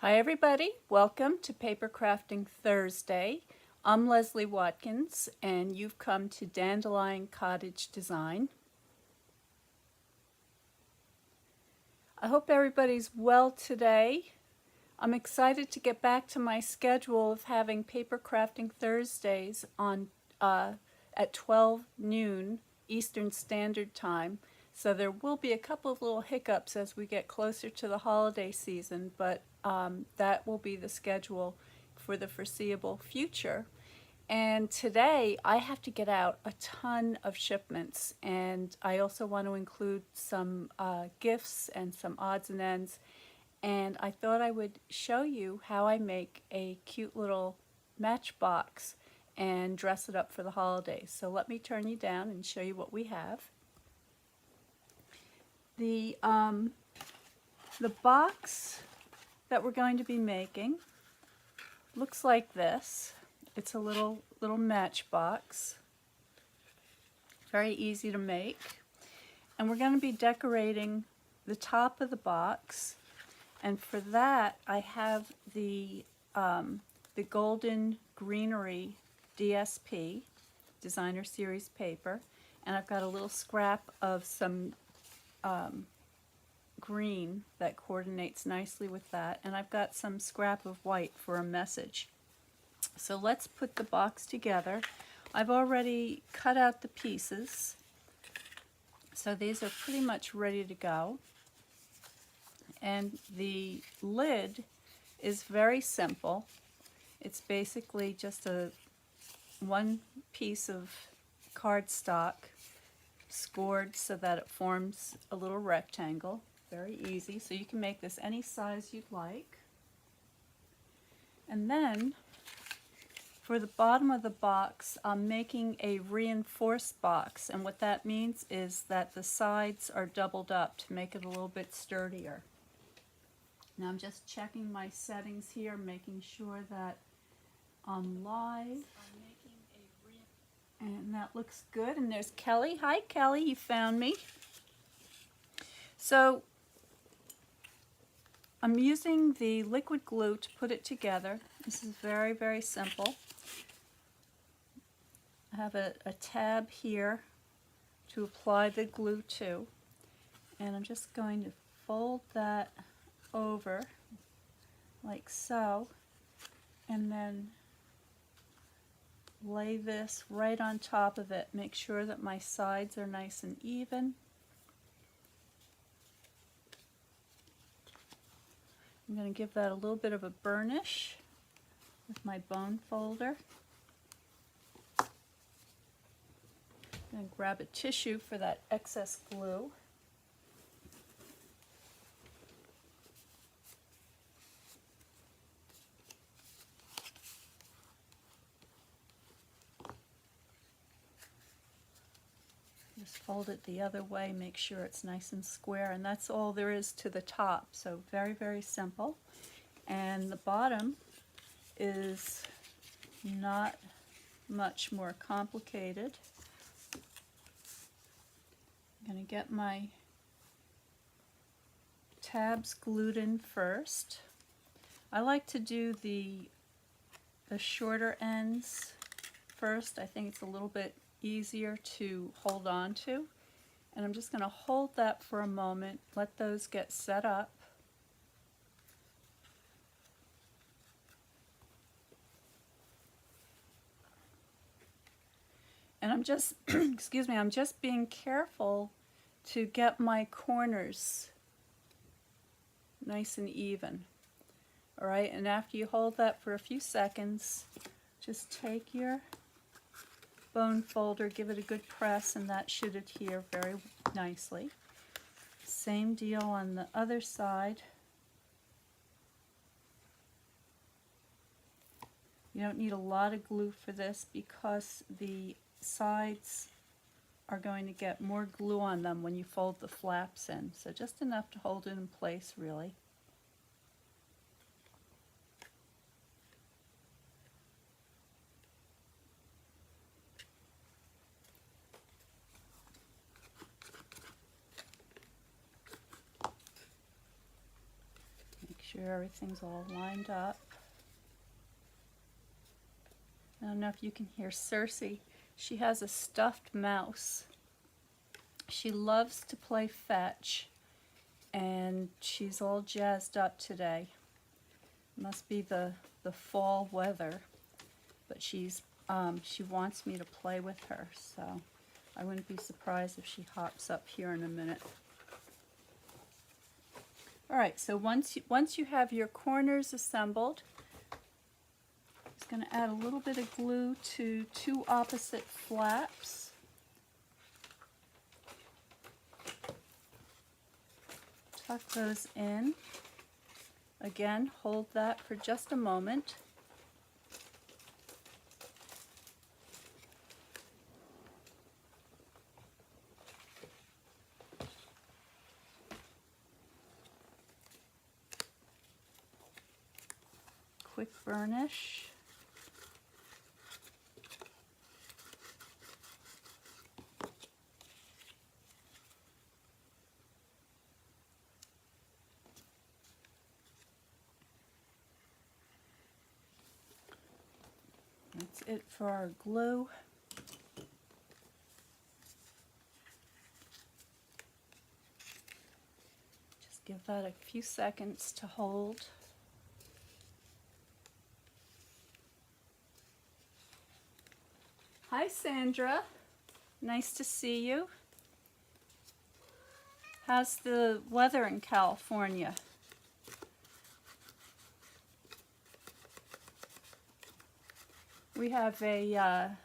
Hi everybody, welcome to Papercrafting Thursday. I'm Leslie Watkins and you've come to Dandelion Cottage Design. I hope everybody's well today. I'm excited to get back to my schedule of having Papercrafting Thursdays on at 12 noon Eastern Standard Time. So there will be a couple of little hiccups as we get closer to the holiday season, but that will be the schedule for the foreseeable future. And today I have to get out a ton of shipments, and I also want to include some gifts and some odds and ends. And I thought I would show you how I make a cute little matchbox and dress it up for the holidays. So let me turn you down and show you what we have. The box that we're going to be making looks like this. It's a little matchbox. Very easy to make. And we're going to be decorating the top of the box. And for that, I have the golden Greenery DSP, Designer Series paper, and I've got a little scrap of some green that coordinates nicely with that, and I've got some scrap of white for a message. So let's put the box together. I've already cut out the pieces, so these are pretty much ready to go. And the lid is very simple. It's basically just one piece of cardstock scored so that it forms a little rectangle. Very easy. So you can make this any size you'd like. And then for the bottom of the box, I'm making a reinforced box, and what that means is that the sides are doubled up to make it a little bit sturdier. Now I'm just checking my settings here, making sure that I'm live. And that looks good. And there's Kelly. Hi Kelly, you found me. So I'm using the liquid glue to put it together. This is very, very simple. I have a tab here to apply the glue to. And I'm just going to fold that over like so, and then lay this right on top of it. Make sure that my sides are nice and even. I'm going to give that a little bit of a burnish with my bone folder. I'm going to grab a tissue for that excess glue. Just fold it the other way, make sure it's nice and square, and that's all there is to the top. So very, very simple. And the bottom is not much more complicated. I'm going to get my tabs glued in first. I like to do the shorter ends first. I think it's a little bit easier to hold on to. And I'm just going to hold that for a moment, let those get set up. And I'm just, excuse me, I'm just being careful to get my corners nice and even. All right, and after you hold that for a few seconds, just take your bone folder, give it a good press, and that should adhere very nicely. Same deal on the other side. You don't need a lot of glue for this because the sides are going to get more glue on them when you fold the flaps in. So just enough to hold it in place, really. sure everything's all lined up. I don't know if you can hear Cersei. She has a stuffed mouse. She loves to play fetch, and she's all jazzed up today. Must be the fall weather, but she wants me to play with her, so I wouldn't be surprised if she hops up here in a minute. All right, so once you have your corners assembled, I'm just going to add a little bit of glue to two opposite flaps. Tuck those in. Again, hold that for just a moment. Quick burnish. That's it for our glue. Just give that a few seconds to hold. Hi Sandra, nice to see you. How's the weather in California? We have an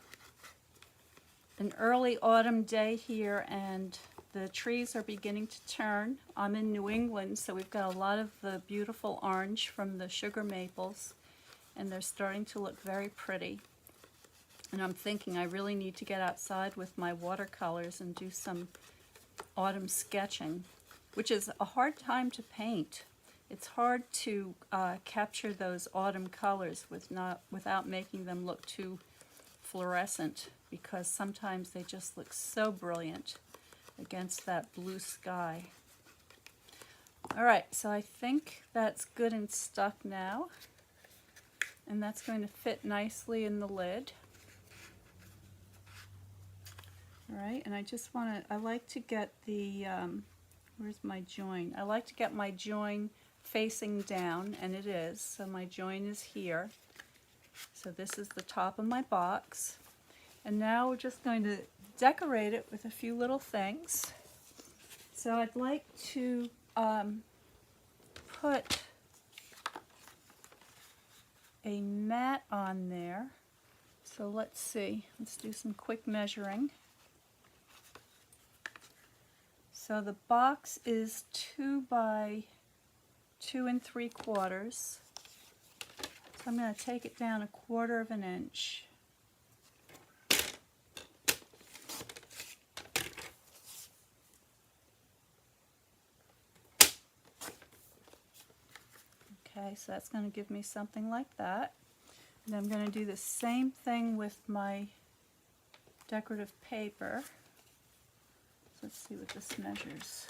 early autumn day here, and the trees are beginning to turn. I'm in New England, so we've got a lot of the beautiful orange from the sugar maples, and they're starting to look very pretty. And I'm thinking I really need to get outside with my watercolors and do some autumn sketching, which is a hard time to paint. It's hard to capture those autumn colors without making them look too fluorescent, because sometimes they just look so brilliant against that blue sky. All right, so I think that's good and stuck now, and that's going to fit nicely in the lid. All right, and I like to get the, where's my join? I like to get my join facing down, and it is, so my join is here. So this is the top of my box. And now we're just going to decorate it with a few little things. So I'd like to put a mat on there. So let's see, let's do some quick measuring. So the box is 2 by 2 3/4. So I'm going to take it down 1/4 of an inch. Okay, so that's going to give me something like that. And I'm going to do the same thing with my decorative paper. So let's see what this measures.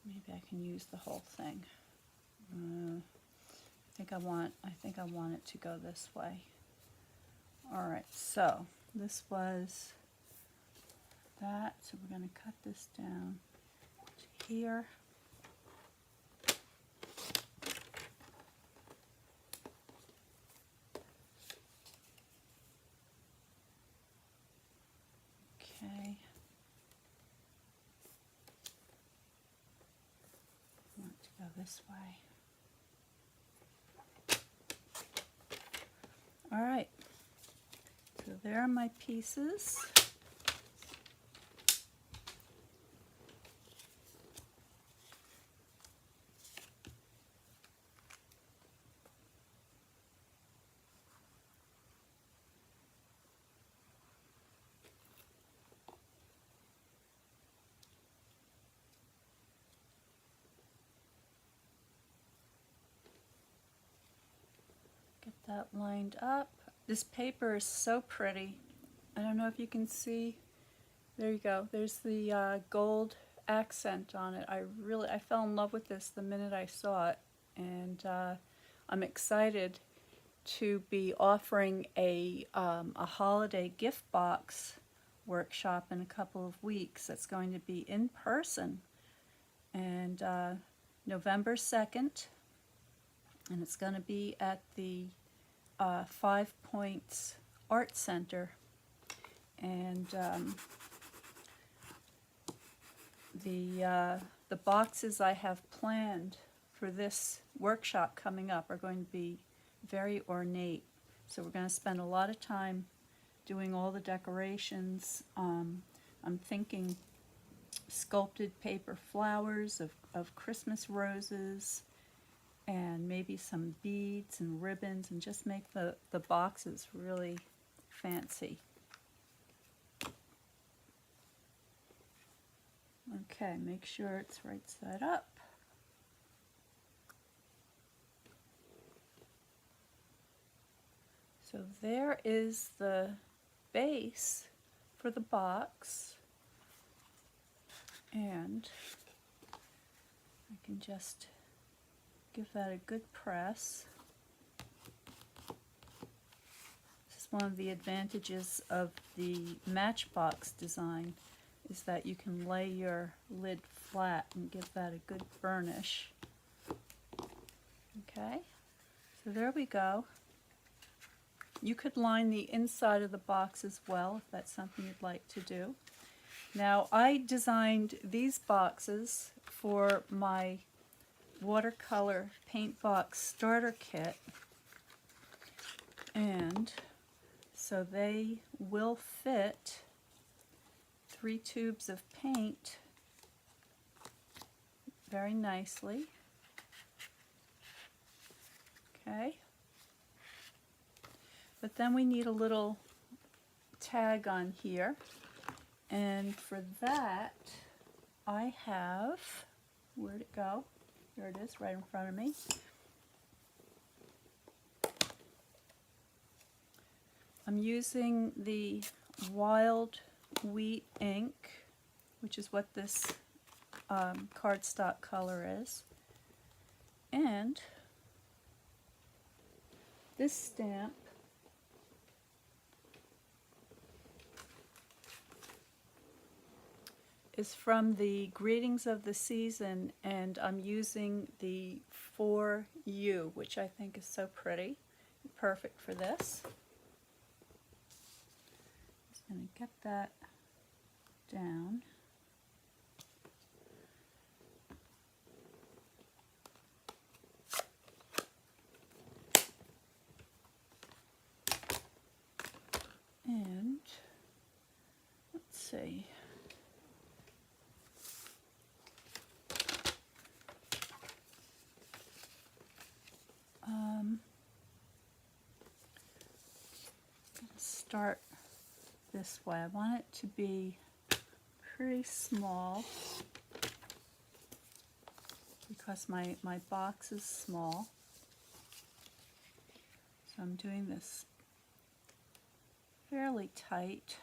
Maybe I can use the whole thing. I think I want it to go this way. All right, so this was that. So we're going to cut this down to here. Okay. I want it to go this way. All right, so there are my pieces. Get that lined up. This paper is so pretty. I don't know if you can see. There you go. There's the gold accent on it. I fell in love with this the minute I saw it, and I'm excited to be offering a holiday gift box workshop in a couple of weeks. That's going to be in person, and November 2nd, and it's going to be at the 5 Points Art Center, and the boxes I have planned for this workshop coming up are going to be very ornate. So we're going to spend a lot of time doing all the decorations. I'm thinking sculpted paper flowers of Christmas roses, and maybe some beads and ribbons, and just make the boxes really fancy. Okay, make sure it's right side up. So there is the base for the box, and I can just give that a good press. This is one of the advantages of the Matchbox design, is that you can lay your lid flat and give that a good burnish. Okay, so there we go. You could line the inside of the box as well if that's something you'd like to do. Now, I designed these boxes for my watercolor paint box starter kit, and so they will fit 3 tubes of paint very nicely. Okay. But then we need a little tag on here, and for that I have, where'd it go? Here it is, right in front of me. I'm using the Wild Wheat ink, which is what this cardstock color is, and this stamp is from the Greetings of the Season, and I'm using the 4U, which I think is so pretty. Perfect for this. Just going to get that down. And let's see. Start this way. I want it to be pretty small because my box is small. So I'm doing this fairly tight.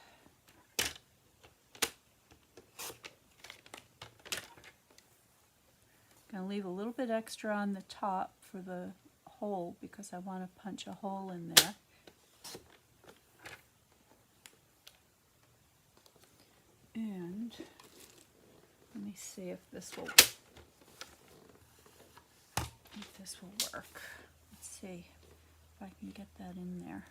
Going to leave a little bit extra on the top for the hole because I want to punch a hole in there. And let me see if this will work. Let's see if I can get that in there.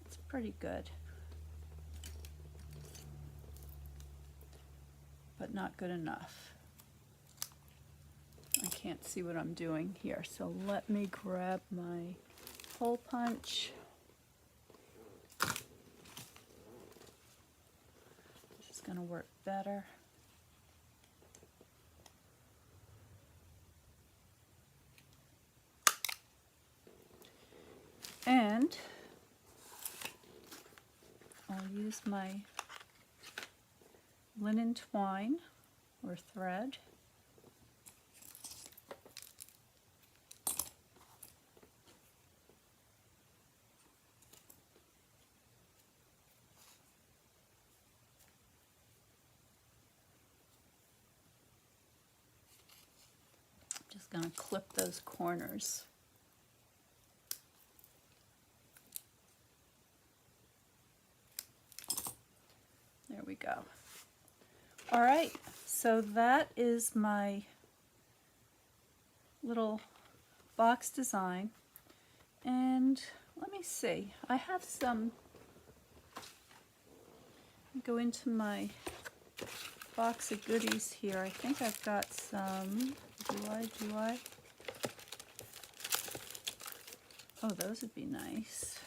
It's pretty good, but not good enough. I can't see what I'm doing here, so let me grab my hole punch. This is going to work better. And I'll use my linen twine or thread. Just going to clip those corners. There we go. All right, so that is my little box design. And let me see, I have some, go into my box of goodies here. I think I've got some, do I? Oh, those would be nice.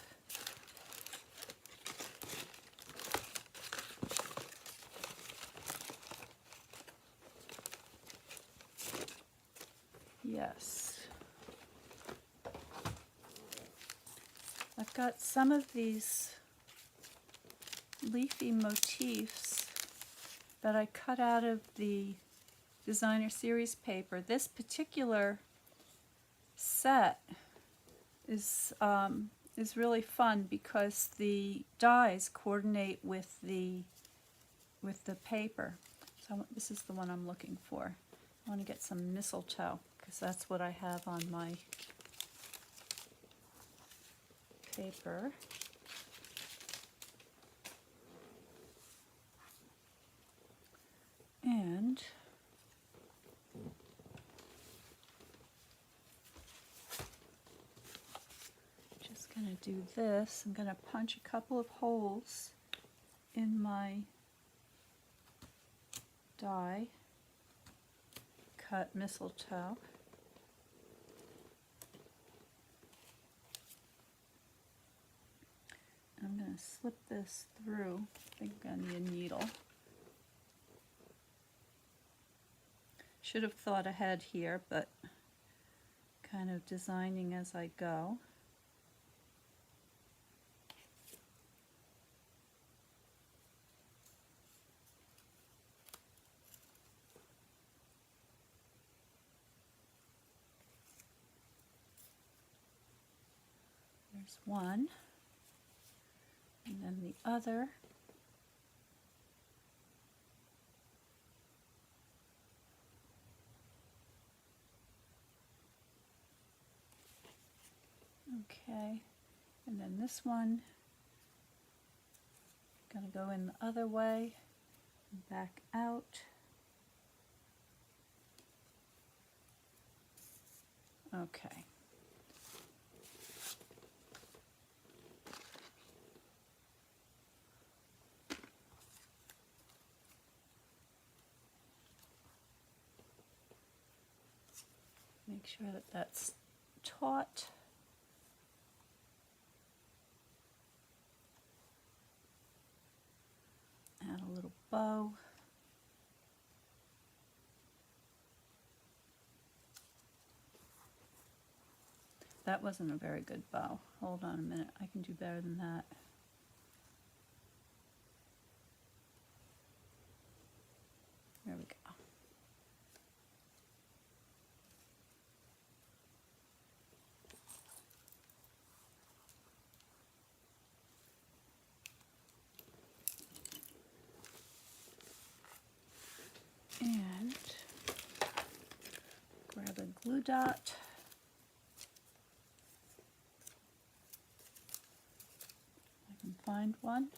Yes. I've got some of these leafy motifs that I cut out of the designer series paper. This particular set is really fun because the dies coordinate with the paper. So this is the one I'm looking for. I want to get some mistletoe because that's what I have on my paper. And just going to do this. I'm going to punch a couple of holes in my die cut mistletoe. I'm going to slip this through. I think I'm going to need a needle. Should have thought ahead here, but kind of designing as I go. There's one, and then the other. Okay, and then this one, going to go in the other way, and back out. Okay. Make sure that that's taut. Add a little bow. That wasn't a very good bow. Hold on a minute, I can do better than that. There we go. And grab a glue dot. I can find one.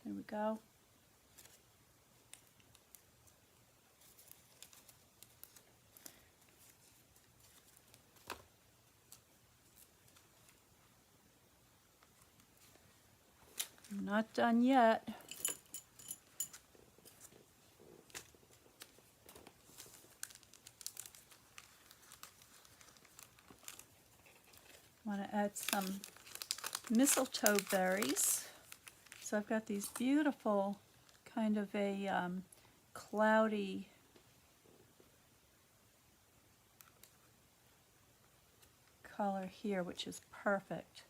There we go. I'm not done yet. I want to add some mistletoe berries. So I've got these beautiful kind of a cloudy color here, which is perfect.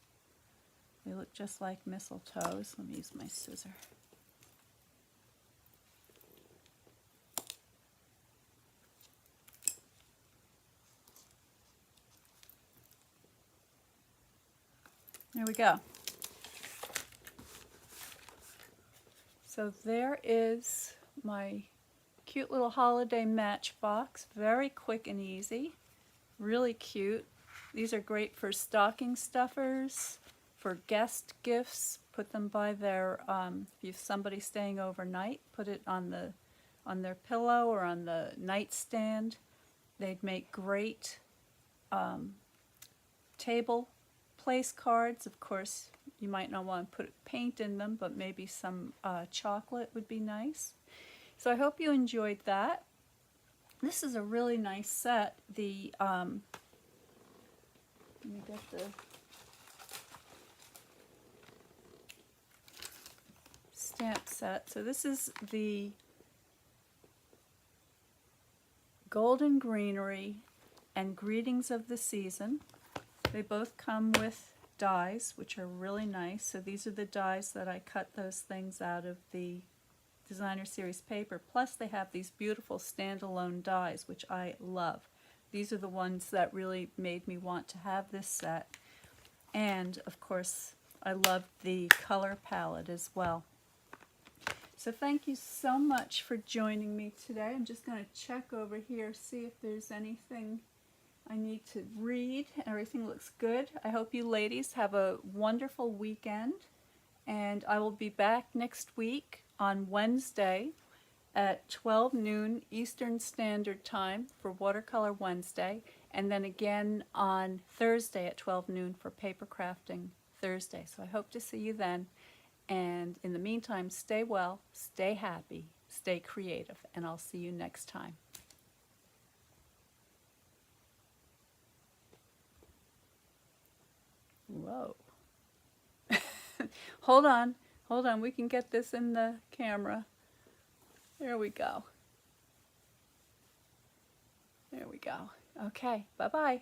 They look just like mistletoes. Let me use my scissor. There we go. So there is my cute little holiday matchbox. Very quick and easy. Really cute. These are great for stocking stuffers, for guest gifts. Put them by their, if you have somebody staying overnight, put it on their pillow or on the nightstand. They'd make great table place cards. Of course, you might not want to put paint in them, but maybe some chocolate would be nice. So I hope you enjoyed that. This is a really nice set. Let me get the stamp set. So this is the Golden Greenery and Greetings of the Season. They both come with dies, which are really nice. So these are the dies that I cut those things out of the Designer Series paper. Plus they have these beautiful standalone dies, which I love. These are the ones that really made me want to have this set. And of course, I love the color palette as well. So thank you so much for joining me today. I'm just going to check over here, see if there's anything I need to read. Everything looks good. I hope you ladies have a wonderful weekend. And I will be back next week on Wednesday at 12 noon Eastern Standard Time for Watercolor Wednesday, and then again on Thursday at 12 noon for Papercrafting Thursday. So I hope to see you then. And in the meantime, stay well, stay happy, stay creative, and I'll see you next time. Whoa. Hold on, we can get this in the camera. There we go. There we go. Okay, bye-bye.